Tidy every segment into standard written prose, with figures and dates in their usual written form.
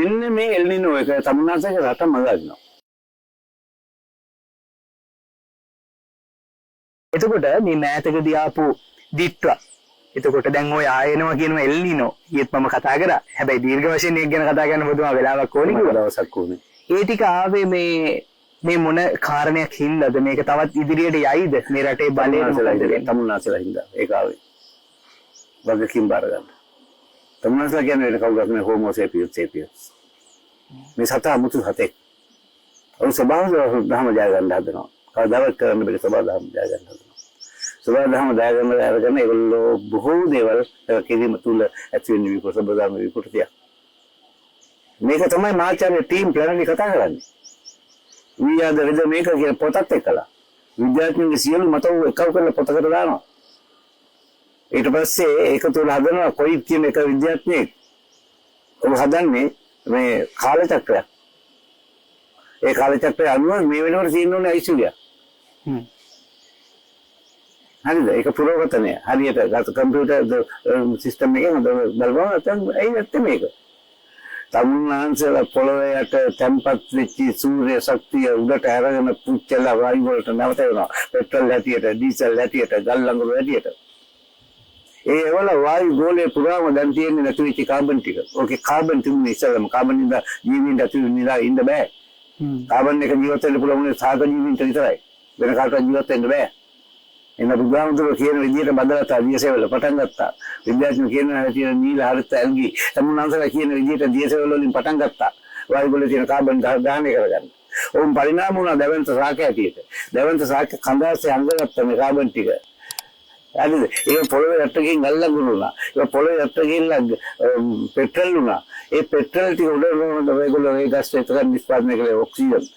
මෙන්න මේ එල්නිනෝ එක තමුන්නාසගේ රට මගහරිනවා. එතකොට මේ මෑතකදී ආපු දිත්වා එතකොට දැන් ඔය ආයෙනවා කියන එල්නිනෝ ඊයේත් මම කතා කරා. හැබැයි දීර්ඝ වශයෙන් ඒක ගැන කතා කරන්න බුදුමා වෙලාවක් ඕනේ කිව්වා. දවසක් ඕනේ. ඒ ටික ආවේ මේ මොන කාරණයක් හින්දාද මේක තවත් ඉදිරියට යයිද මේ රටේ බලය තමුන්නාසලා හින්දා ඒක ආවේ. වගකීම් බාර ගන්න. තමුන්නාසලා කියන්නේ වෙන කවුරුත් නෙවෙයි හෝමෝ සේපියස්. මේ සතා මුතු හතෙක්. ඔය සබාව දහම ජය ගන්න හදනවා. කවදාවත් කරන්න බැරි සබාව දහම ජය ගන්න හදනවා. සබාව දහම ජය ගන්න අරගෙන ඒගොල්ලෝ බොහෝ දේවල් කිරීම තුල ඇති වෙන විකෘති සබදාම විකෘතිය. මේක තමයි මාචාර්ය ටීම් ප්ලෑන් එක කතා කරන්නේ. We are the rhythm maker කියලා පොතක් එක්කලා. විද්‍යාඥයන්ගේ සියලු මත එකව කරලා පොතකට දානවා. ඊට පස්සේ ඒක තුල හදනවා කොයි කියන එක විද්‍යාඥයෙක්. ඔබ හදන්නේ මේ කාලචක්‍රයක්. ඒ කාලචක්‍රය අනුව මේ වෙනකොට තියෙන්න ඕනේ ඓශ්වර්යය. හරිද? ඒක පුරවතනය. හරියට කම්පියුටර් සිස්ටම් එකේ හොඳ බලනවා නැත්නම් ඇයි නැත්තේ මේක? තමුන්නාන්සලා පොළොවේ යට තැම්පත් වෙච්ච සූර්ය ශක්තිය උඩට අරගෙන පුච්චලා වායු වලට නැවත වෙනවා. පෙට්‍රල් හැටියට, ඩීසල් හැටියට, ගල් ලඟුරු හැටියට. ඒ වල වායු ගෝලයේ පුරාම දැන් තියෙන්නේ නැති වෙච්ච කාබන් ටික. ඕකේ කාබන් තිබුණේ ඉස්සෙල්ලාම කාබන් ඉඳ ජීවීන් ඇතුළේ ඉඳ බෑ. කාබන් එක ජීවත් වෙන්න පුළුවන් සාග ජීවීන්ට විතරයි. වෙන කාටවත් ජීවත් වෙන්න බෑ. එන්න බුදුහාමුදුරුවෝ කියන විදිහට බදලා දියසෙවල පටන් ගත්තා. විද්‍යාඥයෝ කියන හැටියට නිල හරිත ඇල්ගි තමුන්නාන්සලා කියන විදිහට දියසෙවල වලින් පටන් ගත්තා. වායු වල තියෙන කාබන් දහනය කරගන්න. ඕම් පරිණාම වුණා දැවන්ත ශාක ඇටියට. දැවන්ත ශාක කඳාසේ අංගගත්ත මේ කාබන් ටික. හරිද? ඒක පොළොවේ යට ගිහින් ගල්ලඟුරු වුණා. ඒක පොළොවේ යට ගිහිල්ලා පෙට්‍රල් වුණා. ඒ පෙට්‍රල් ටික උඩට ඒගොල්ලෝ ඒ ගස් එක නිෂ්පාදනය කළේ ඔක්සිජන්.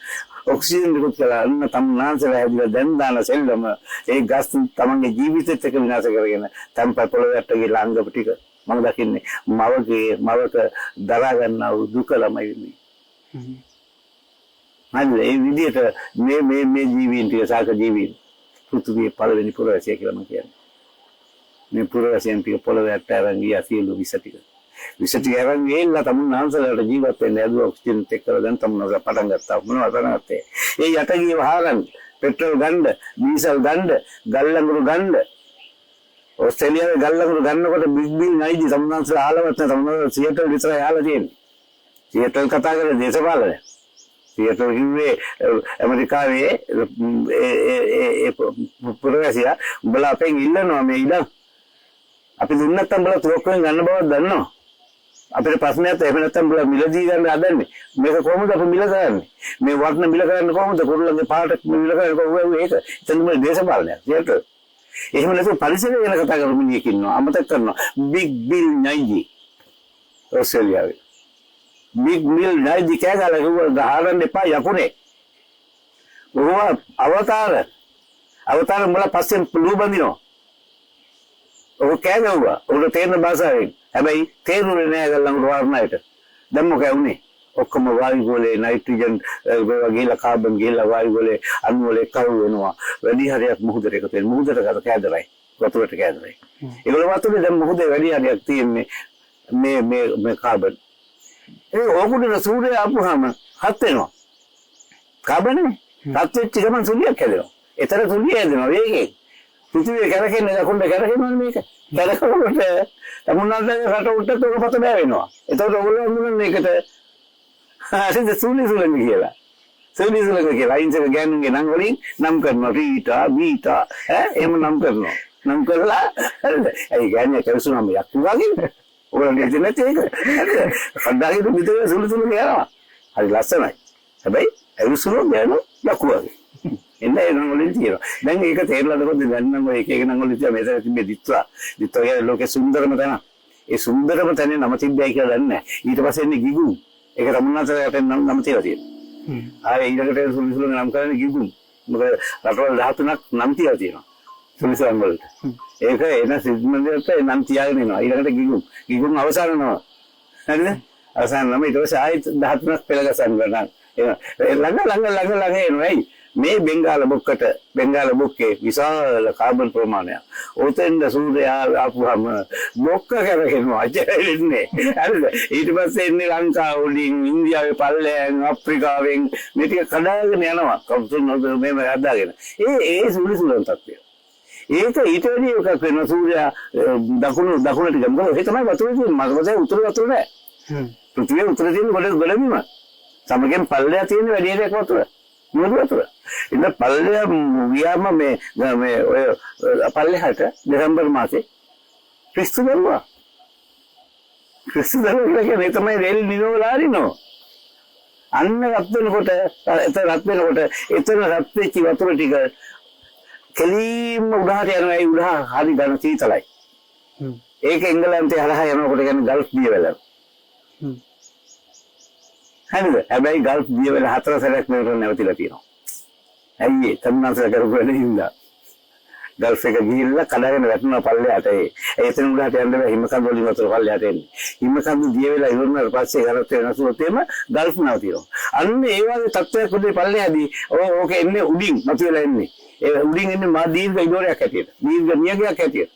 ඔක්සිජන් දුක් කියලා අන්න තමුන්නාන්සලා හැදිලා දැන් දාන සෙල්ලම ඒ ගස් තමන්ගේ ජීවිතෙත් එක විනාශ කරගෙන තම්ප පොළොවේ යට ගිහිල්ලා අංගප ටික මම දකින්නේ මවක දරා ගන්නා දුක ළමයි ඉන්නේ. හරිද? ඒ විදිහට මේ ජීවීන් ටික සාක ජීවීන් පෘථිවියේ පළවෙනි පුරවැසිය කියලා මම කියන්නේ. මේ පුරවැසියන් ටික පොළොවේ යට අරන් ගියා සියලු විස ටික. විස ටික අරන් ගිහලා තමුන්නාන්සලාට ජීවත් වෙන්න ඇදුවා ඔක්සිජන් එක් කරලා දැන් තමුන්නාන්සලා පටන් ගත්තා. මොනවද කරන්නේ? ඒ යට ගිය වහරන් පෙට්‍රල් ගන්න, ඩීසල් ගන්න, ගල් ලඟුරු ගන්න. ඕස්ට්‍රේලියාවේ ගල් ලඟුරු ගන්නකොට බිග් බිල් නැයිදි තමුන්නාන්සලා ආලවත් නැහැ. තමුන්නාන්සලා සියටල් විතරයි ආලා තියෙන්නේ. සියටල් කතා කරලා දේශපාලනය. සියටල් කිව්වේ ඇමරිකාවේ ඒ පුරවැසියා උඹලා අපෙන් ඉල්ලනවා මේ ඉඩම්. අපි දුන්නත් නැත්නම් උඹලා තුවක්කුවෙන් ගන්න බවක් දන්නවා. අපේ ප්‍රශ්නයත් එහෙම නැත්නම් උඹලා මිලදී ගන්න හදන්නේ. මේක කොහොමද අපි මිල කරන්නේ? මේ වර්ණ මිල කරන්නේ කොහොමද? කුරුල්ලන්ගේ පාට මිල කරන්නේ කොහොමද? ඒක එතන මේ දේශපාලනයක්. සියටල්. එහෙම නැත්නම් පරිසරය ගැන කතා කරමු මිනිහෙක් ඉන්නවා. අමතක කරනවා. බිග් බිල් නැයිදි. ඕස්ට්‍රේලියාවේ big mill නැයිදි කෑගාලා කිව්වා ගහන්න එපා යකුනේ. ඔහොම අවතාර මුල පස්සෙන් ලු බඳිනවා. ඔහු කෑගවුවා. උඩ තේරෙන භාෂාවෙන්. හැබැයි තේරුනේ නෑ ගල්ලන් වර්ණයට. දැන් මොකද වුනේ? ඔක්කොම වායු ගෝලේ නයිට්‍රජන් ගිහලා කාබන් ගිහලා වායු ගෝලේ අණු වල එකතු වෙනවා. වැඩි හරියක් මුහුදට එකතු වෙනවා. මුහුදට කෑදරයි. වතුරට කෑදරයි. ඒගොල්ලෝ වතුරේ දැන් මුහුදේ වැඩි හරියක් තියෙන්නේ මේ කාබන්. ඒ ඕකුඩේ සූර්යය ආපුවාම හත් වෙනවා. කාබනේ හත් වෙච්ච ගමන් සූර්යයක් හැදෙනවා. ඒතර සූර්යය හැදෙනවා වේගෙන්. පෘථිවිය කරකෙන්නේ දකුණට කරකෙනවනේ මේක. කරකවලට තමුන්නාන්සලා රට උඩට උඩ පත බෑ වෙනවා. ඒතකොට ඔයගොල්ලෝ හඳුනන්නේ ඒකට හරිද සූලිසුලන් කියලා. සූලිසුලන් කියලා අයින්සක ගෑනුන්ගේ නම් වලින් නම් කරනවා රීටා බීටා එහෙම නම් කරනවා. නම් කරලා හරිද? ඒ ගෑණිය කරසුනම යක්කු වගේ. ඔයගොල්ලෝ දෙන්නේ නැති ඒක. හරිද? කණ්ඩායමේ විතර සූලිසුලන් යනවා. හරි ලස්සනයි. හැබැයි එරුසුලෝ ගෑනු යක්කු වගේ. එන්න ඒ නම් වලින් තියෙනවා. දැන් ඒක තේරලාද කොහොමද? දැන් නම් ඔය එක එක නම් වලින් තියෙන මෙතන තිබෙ දිත්වා කියන්නේ ලෝකේ සුන්දරම තැන. ඒ සුන්දරම තැනේ නම තිබ්බයි කියලා දන්නේ නැහැ. ඊට පස්සේ එන්නේ ගිගුම්. ඒක තමුන්නාන්සලාට නම තියලා තියෙනවා. ආයේ ඊළඟට සුලිසුලන් නම් කරන්නේ ගිගුම්. මොකද රටවල් 13ක් නම් තියලා තියෙනවා. සුලිසුලන් වලට. ඒක එන සිද්මන්දයට නම් තියාගෙන ඉනවා. ඊළඟට ගිගුම් අවසාන නම. හරිද? අවසාන නම ඊට පස්සේ ආයෙත් 13ක් පෙළ ගසන්න ගන්න. ළඟ එනවා. මේ බෙන්ගාල බොක්කේ විශාල කාබන් ප්‍රමාණයක්. ඔතෙන්ද සූර්යයා ආපුවම බොක්ක කරගෙනවා අජරෙන්නේ. හරිද? ඊට පස්සේ එන්නේ ලංකාව වලින්, ඉන්දියාවේ පල්ලෙයන්, අප්‍රිකාවෙන් මේ ටික කඩාගෙන යනවා. කවුරුත් මේව හදාගෙන. ඒ සුළුසුලන් තත්ත්වය. ඒක ඊට වැඩි එකක් වෙනවා. සූර්යයා දකුණට ගියා. මොකද ඒ තමයි වතුර තියෙන්නේ. මගවසේ උතුර වතුර නෑ. පෘථිවියේ උතුර තියෙන ගොඩබිම. සමගින් පල්ලෙයා තියෙන වැඩි එකක් වතුර. මොකද වතුර. ඉතින් පල්ලෙයා ගියාම මේ ඔය පල්ලෙහාට දෙසැම්බර් මාසේ ක්‍රිස්තු දරුවා. කියන්නේ තමයි රෙල් නිනෝලාරිනෝ. අන්න රත් වෙනකොට එතන රත් වෙච්ච වතුර ටික කෙලින්ම උඩහට යනවා. ඒ උඩහ හරි ඝන සීතලයි. ඒක එංගලන්තේ හරහා යනකොට කියන්නේ ගල්ෆ් දියවැල. හරිද? හැබැයි ගල්ෆ් දියවැල 4 සැරයක් මෙතන නැවතිලා තියෙනවා. ඇයි ඒ තමුන්නාසල කරපු වැඩේ හින්දා. ගල්ෆ් එක ගිහිල්ලා කඩගෙන වැටෙනවා පල්ලෙහාට. එතන උඩහට යන්න බෑ. හිමකඳ වලින් වතුර පල්ලෙහාට එන්නේ. හිමකඳ දියවැල ඉවරනාට පස්සේ ගලත් වෙනසුත් එම ගල්ෆ් නැවතිනවා. අන්න ඒ වගේ තත්ත්වයක් උඩේ පල්ලෙහාදී ඕක එන්නේ උඩින් මතුවලා එන්නේ. ඒ උඩින් එන්නේ මා දීර්ඝ ඉඩෝරයක් හැටියට. දීර්ඝ නියගයක් හැටියට.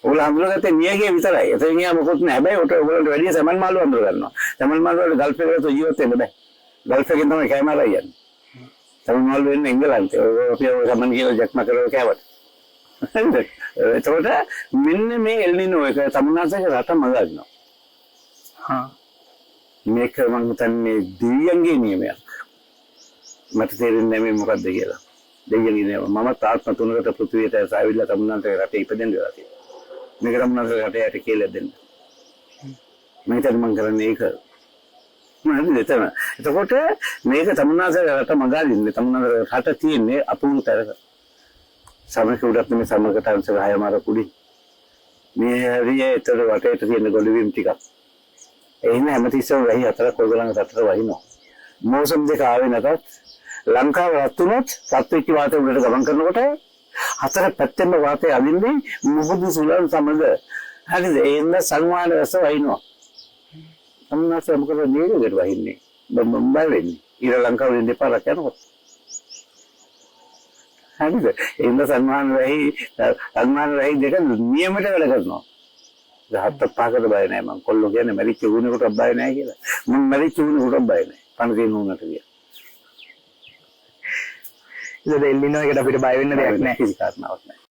ඔයගොල්ලෝ හඳුනගත්තේ නියගේ විතරයි. එතන ගියා මොකොත් නෑ. හැබැයි ඔයගොල්ලන්ට වැඩි සමන් මාළු හඳුන ගන්නවා. සමන් මාළු වල ගල්ෆ් එකට ජීවත් වෙන්න බෑ. ගල්ෆ් එකෙන් තමයි කැමරා යන්නේ. සමන් මාළු වෙන්නේ එංගලන්තේ. ඔය සමන් කියලා ජක්ම කරලා කෑවට. හරිද? එතකොට මෙන්න මේ එල්නිනෝ එක තමුන්නාසගේ රට මගහරිනවා. මේක මම හිතන්නේ දෙවියන්ගේ නියමයක්. මට තේරෙන්නේ නැහැ මේ මොකද්ද කියලා. දෙවියන්ගේ නියම. මම තාත්ම තුනකට පෘථිවියට ඇවිල්ලා තමුන්නාසගේ රටේ ඉපදෙන්න වෙලා තියෙනවා. මේක තමුන්නාසගේ රටේ යට කියලා දෙන්න. මේකට මම කරන්නේ ඒක. හරිද? එතකොට මේක තමුන්නාසගේ රට මගහරින්නේ. තමුන්නාසගේ රට තියෙන්නේ අපූර්වතරක. සමක උඩත් මේ සමකට අංශ 6 මාර කුඩි. මේ හරිය ඒතර වටේට තියෙන ගොළුවීම් ටිකක්. එහෙනම් හැමතිස්සෙම වැහි හතරක් ඔයගලන්ගේ රටට වහිනවා. මෝසම් දෙක ආවේ නැතත් ලංකාව රත් වුණොත් රත් වෙච්ච වාතය උඩට ගමන් කරනකොට හතර පැත්තෙම වාතය අදින්නේ මුහුදු සුළං සමග. හරිද? ඒන්න සංවාද රස වහිනවා. අම්මාස මොකද නේද වහින්නේ? බම්බයි වෙන්නේ. ඊට ලංකාවෙන් දෙපාරක් යනකොට. හරිද? ඒන්න සංවාද රහි දෙක නියමයට වැඩ කරනවා. හත්ත පහකට බය නැහැ මම. කොල්ලෝ කියන්නේ මැරිච්ච උණුකට බය නැහැ කියලා. මම මැරිච්ච උණුකට බය නැහැ. පණ දින උණුකට කියලා. ඉතින් එල්ලිනෝ එකට අපිට බය වෙන්න දෙයක් නැහැ. කිසි කාරණාවක් නැහැ.